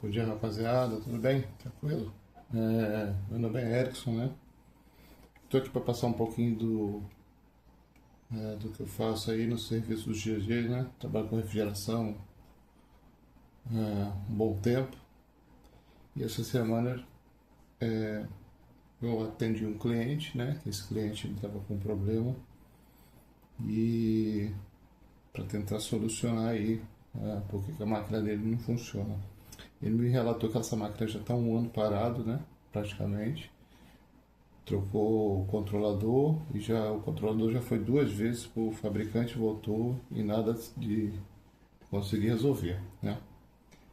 Bom dia, rapaziada, tudo bem? Tranquilo? Meu nome é Erickson, né? Estou aqui para passar um pouquinho do que eu faço aí no serviço dos dia a dia, né? Trabalho com refrigeração um bom tempo. E essa semana eu atendi um cliente, né? Esse cliente estava com um problema e para tentar solucionar aí porque que a máquina dele não funciona. Ele me relatou que essa máquina já está um ano parado, né? Praticamente. Trocou o controlador e o controlador já foi duas vezes para o fabricante, voltou e nada de conseguir resolver, né?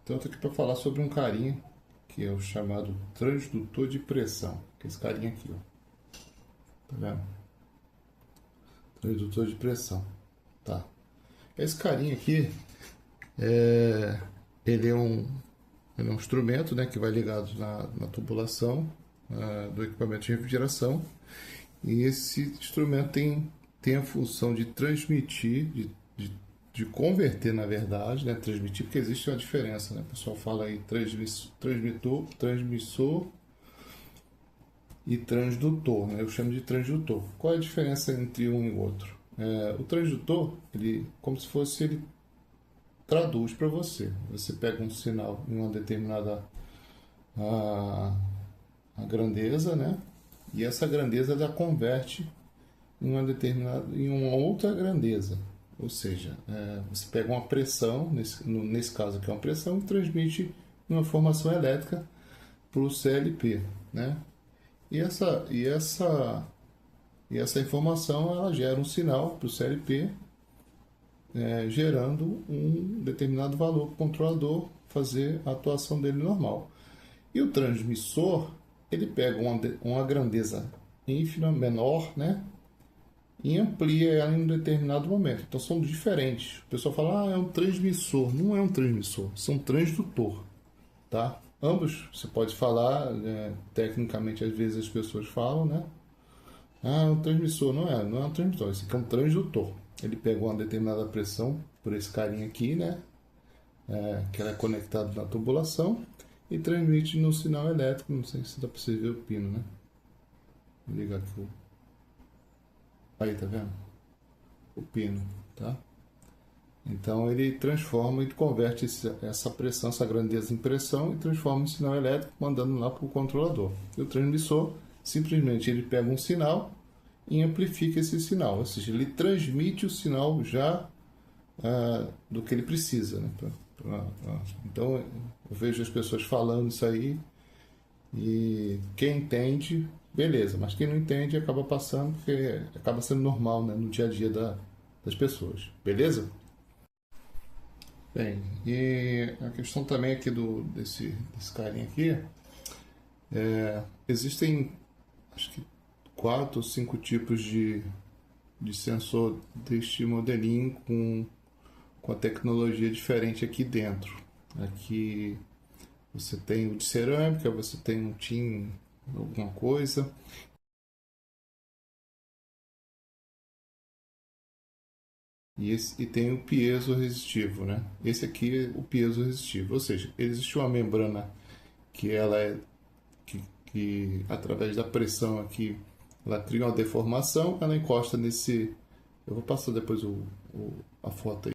Então eu tô aqui para falar sobre um carinha que é o chamado transdutor de pressão, que é esse carinha aqui, ó. Tá vendo? Transdutor de pressão. Tá. Esse carinha aqui é ele é um ele é um instrumento, né, que vai ligado na tubulação do equipamento de refrigeração. E esse instrumento tem a função de transmitir, de converter, na verdade, né? Transmitir, porque existe uma diferença, né? O pessoal fala aí transmissor e transdutor, né? Eu chamo de transdutor. Qual é a diferença entre um e o outro? O transdutor, ele, como se fosse, ele traduz para você. Você pega um sinal em uma determinada a grandeza, né? E essa grandeza ela converte em uma outra grandeza. Ou seja, você pega uma pressão, nesse caso aqui é uma pressão, e transmite uma formação elétrica para o CLP. Né? E essa informação ela gera um sinal para o CLP, gerando um determinado valor para o controlador fazer a atuação dele normal. E o transmissor, ele pega uma grandeza ínfima, menor, né? E amplia ela em um determinado momento. Então são diferentes. O pessoal fala, é um transmissor. Não é um transmissor, são transdutor, tá? Ambos você pode falar, tecnicamente às vezes as pessoas falam, né? É um transmissor. Não é um transmissor, esse aqui é um transdutor. Ele pegou uma determinada pressão por esse carinha aqui, né? Que ela é conectado na tubulação e transmite no sinal elétrico. Não sei se dá para você ver o pino, né? Vou ligar aqui. Aí, tá vendo? O pino, tá? Então ele transforma e converte essa pressão, essa grandeza em pressão e transforma em sinal elétrico, mandando lá para o controlador. E o transmissor simplesmente ele pega um sinal e amplifica esse sinal, ou seja, ele transmite o sinal já do que ele precisa. Né? Então eu vejo as pessoas falando isso aí e quem entende, beleza, mas quem não entende acaba passando, porque acaba sendo normal, né, no dia a dia das pessoas, beleza? Bem, e a questão também aqui desse carinha aqui, existem acho que quatro ou cinco tipos de sensor deste modelinho com a tecnologia diferente aqui dentro. Aqui você tem o de cerâmica, você tem um tin, alguma coisa, e tem o piezo resistivo, né? Esse aqui é o piezo resistivo, ou seja, existe uma membrana que ela é que através da pressão aqui ela cria uma deformação, ela encosta nesse. Eu vou passar depois a foto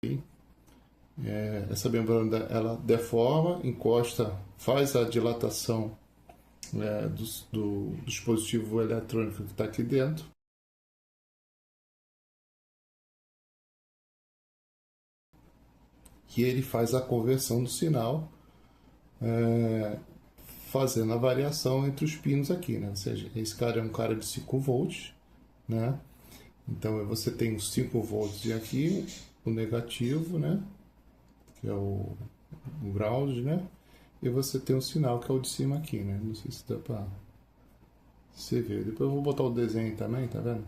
aí. Essa membrana ela deforma, encosta, faz a dilatação do dispositivo eletrônico que está aqui dentro. E ele faz a conversão do sinal, fazendo a variação entre os pinos aqui, né? Ou seja, esse cara é um cara de 5 volts, né? Então você tem os 5 volts aqui, o negativo, né? Que é o ground, né? E você tem o sinal que é o de cima aqui, né? Não sei se dá pra você ver. Depois eu vou botar o desenho também, tá vendo?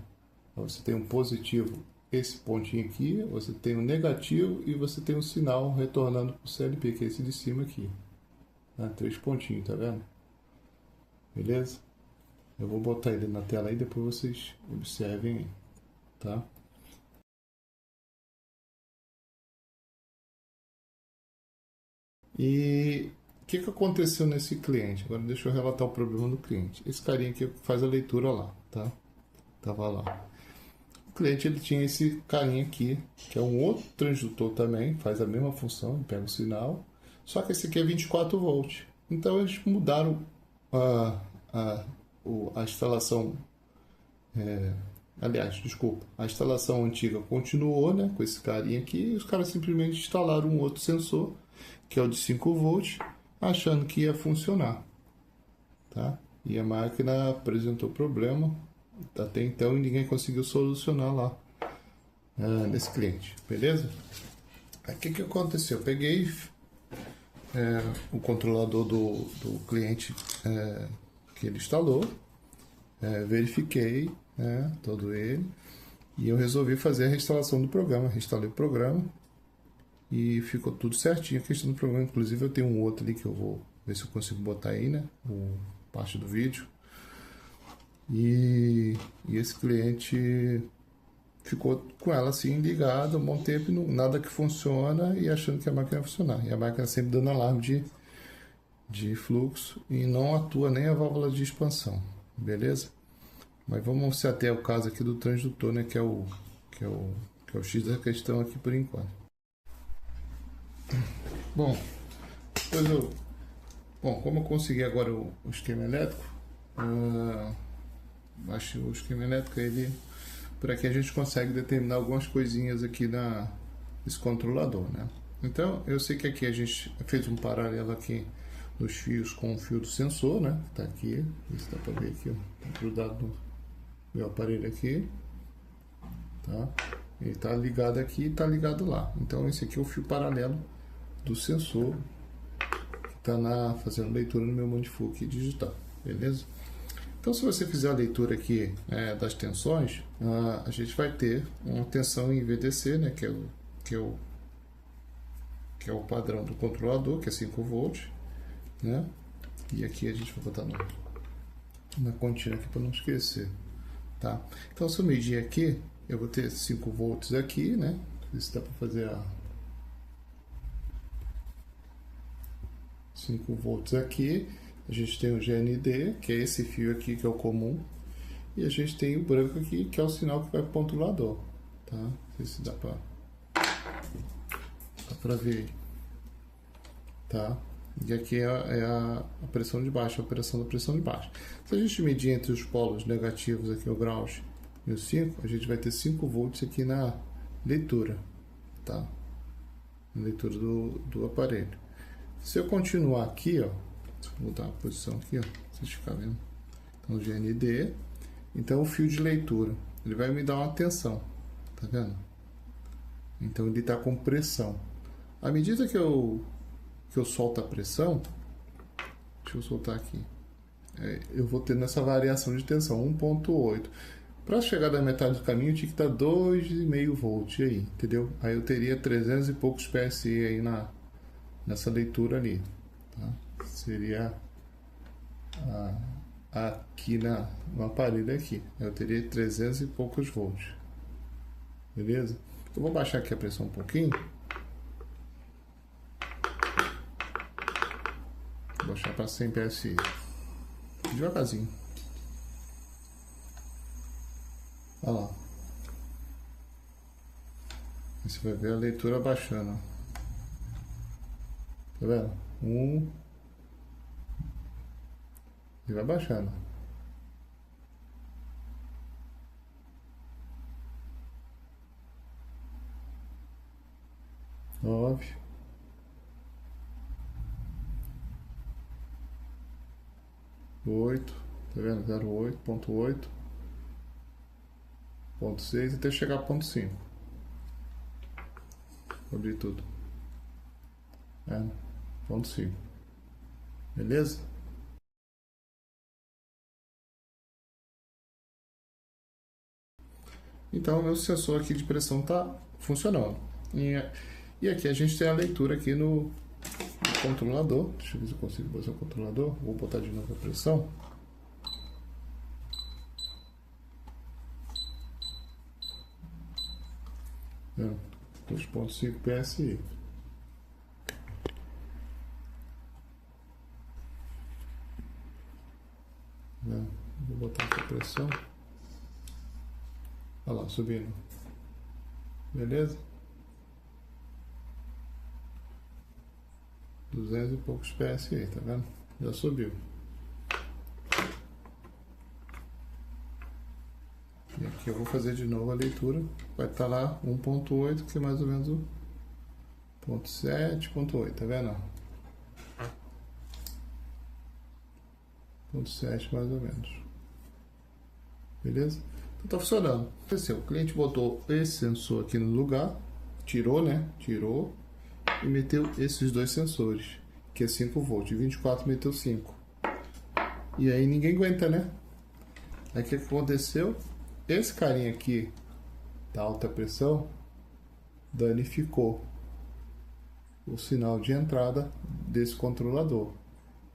Então, você tem um positivo, esse pontinho aqui, você tem o negativo e você tem o sinal retornando pro CLP, que é esse de cima aqui. Né? 3 pontinhos, tá vendo? Beleza? Eu vou botar ele na tela aí, depois vocês observem aí, tá? E o que aconteceu nesse cliente? Agora deixa eu relatar o problema do cliente. Esse carinha aqui faz a leitura lá, tá? Tava lá. O cliente ele tinha esse carinha aqui, que é um outro transdutor também, faz a mesma função, ele pega o sinal, só que esse aqui é 24 volts. Então eles mudaram a, a instalação, aliás, desculpa, a instalação antiga continuou, né, com esse carinha aqui, e os caras simplesmente instalaram um outro sensor, que é o de 5 volts, achando que ia funcionar, tá? E a máquina apresentou problema, até então ninguém conseguiu solucionar lá nesse cliente, beleza? Aí o que aconteceu? Eu peguei o controlador do cliente que ele instalou, verifiquei todo ele e eu resolvi fazer a reinstalação do programa. Reinstalei o programa e ficou tudo certinho a questão do programa. Inclusive eu tenho um outro ali que eu vou ver se eu consigo botar aí, né? Parte do vídeo. E esse cliente ficou com ela assim ligada um bom tempo, nada que funciona e achando que a máquina vai funcionar. E a máquina sempre dando alarme de fluxo e não atua nem a válvula de expansão, beleza? Mas vamos se até o caso aqui do transdutor, né, que é o X da questão aqui por enquanto. Bom, como eu consegui agora o esquema elétrico, acho o esquema elétrico ele por aqui a gente consegue determinar algumas coisinhas aqui nesse controlador, né? Então eu sei que aqui a gente fez um paralelo aqui dos fios com o fio do sensor, né? Tá aqui, isso dá para ver aqui, ó, tá grudado no meu aparelho aqui, tá? Ele tá ligado aqui e tá ligado lá. Então esse aqui é o fio paralelo do sensor que tá fazendo leitura no meu Manifold digital, beleza? Então, se você fizer a leitura aqui das tensões, a gente vai ter uma tensão em VDC, né, que é o padrão do controlador, que é 5 volts, né? E aqui a gente vai botar na continha aqui para não esquecer, tá? Então, se eu medir aqui, eu vou ter 5 volts aqui, né? Isso dá para fazer 5 volts aqui. A gente tem o GND, que é esse fio aqui que é o comum, e a gente tem o branco aqui, que é o sinal que vai para o controlador, tá? Não sei se dá para ver aí, tá? E aqui é a pressão de baixo, a operação da pressão de baixo. Se a gente medir entre os polos negativos aqui, o graus e o 5, a gente vai ter 5 volts aqui na leitura, tá? Na leitura do aparelho. Se eu continuar aqui, ó, vou mudar a posição aqui, ó, pra vocês ficarem vendo. Então, GND. Então, o fio de leitura, ele vai me dar uma tensão, tá vendo? Então, ele está com pressão. À medida que eu solto a pressão, deixa eu soltar aqui, eu vou tendo essa variação de tensão, 1.8. Para chegar da metade do caminho, eu tinha que estar 2,5 volts aí, entendeu? Aí eu teria 300 e poucos PSI aí nessa leitura ali, tá? Seria aqui no aparelho aqui, eu teria 300 e poucos volts, beleza? Eu vou baixar aqui a pressão um pouquinho, vou baixar para 100 PSI, devagarzinho, olha lá, você vai ver a leitura baixando, tá vendo? E vai baixando. 9. 8. Tá vendo? 0,8, ponto 8. Ponto 6 até chegar a ponto 5. Vou abrir tudo. Ponto 5. Beleza? Então, o meu sensor aqui de pressão está funcionando. E aqui a gente tem a leitura aqui no controlador. Deixa eu ver se eu consigo botar o controlador. Vou botar de novo a pressão. É, 2,5 PSI. Vou botar aqui a pressão. Olha lá, subindo. Beleza? 200 e poucos PSI, tá vendo? Já subiu. E aqui eu vou fazer de novo a leitura. Vai estar lá 1.8, que é mais ou menos o 0.7, 0.8, tá vendo? 0.7 mais ou menos. Beleza? Então tá funcionando. O cliente botou esse sensor aqui no lugar, tirou, né? Tirou e meteu esses dois sensores, que é 5 volts. De 24 meteu 5. E aí ninguém aguenta, né? Aí o que aconteceu? Esse carinha aqui da alta pressão danificou o sinal de entrada desse controlador.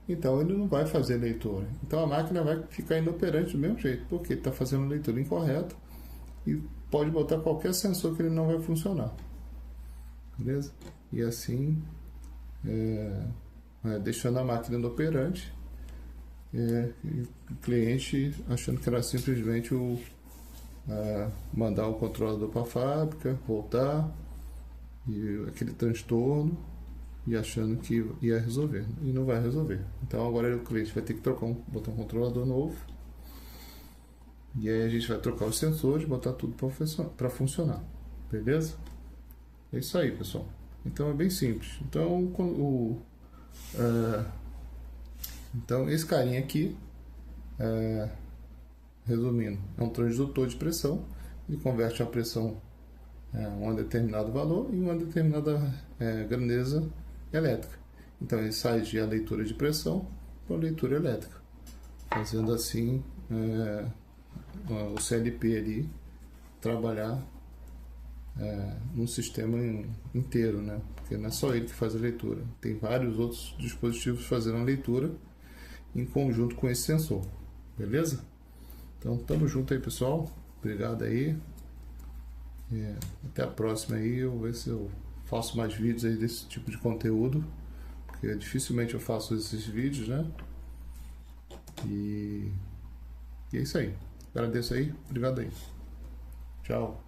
Então ele não vai fazer leitura. Então a máquina vai ficar inoperante do mesmo jeito, porque ele está fazendo leitura incorreta e pode botar qualquer sensor que ele não vai funcionar. Beleza? E assim, deixando a máquina inoperante, e o cliente achando que era simplesmente mandar o controlador para a fábrica, voltar, e aquele transtorno, e achando que ia resolver, e não vai resolver. Então agora o cliente vai ter que botar um controlador novo, e aí a gente vai trocar os sensores, botar tudo para funcionar, beleza? É isso aí, pessoal. Então é bem simples. Então esse carinha aqui, resumindo, é um transdutor de pressão. Ele converte a pressão a um determinado valor e uma determinada grandeza elétrica. Então ele sai de a leitura de pressão para a leitura elétrica, fazendo assim o CLP ali trabalhar num sistema inteiro, né? Porque não é só ele que faz a leitura, tem vários outros dispositivos fazendo a leitura em conjunto com esse sensor, beleza? Então tamo junto aí, pessoal, obrigado aí, até a próxima aí. Eu vou ver se eu faço mais vídeos aí desse tipo de conteúdo, porque dificilmente eu faço esses vídeos, né? E é isso aí, agradeço aí, obrigado aí, tchau.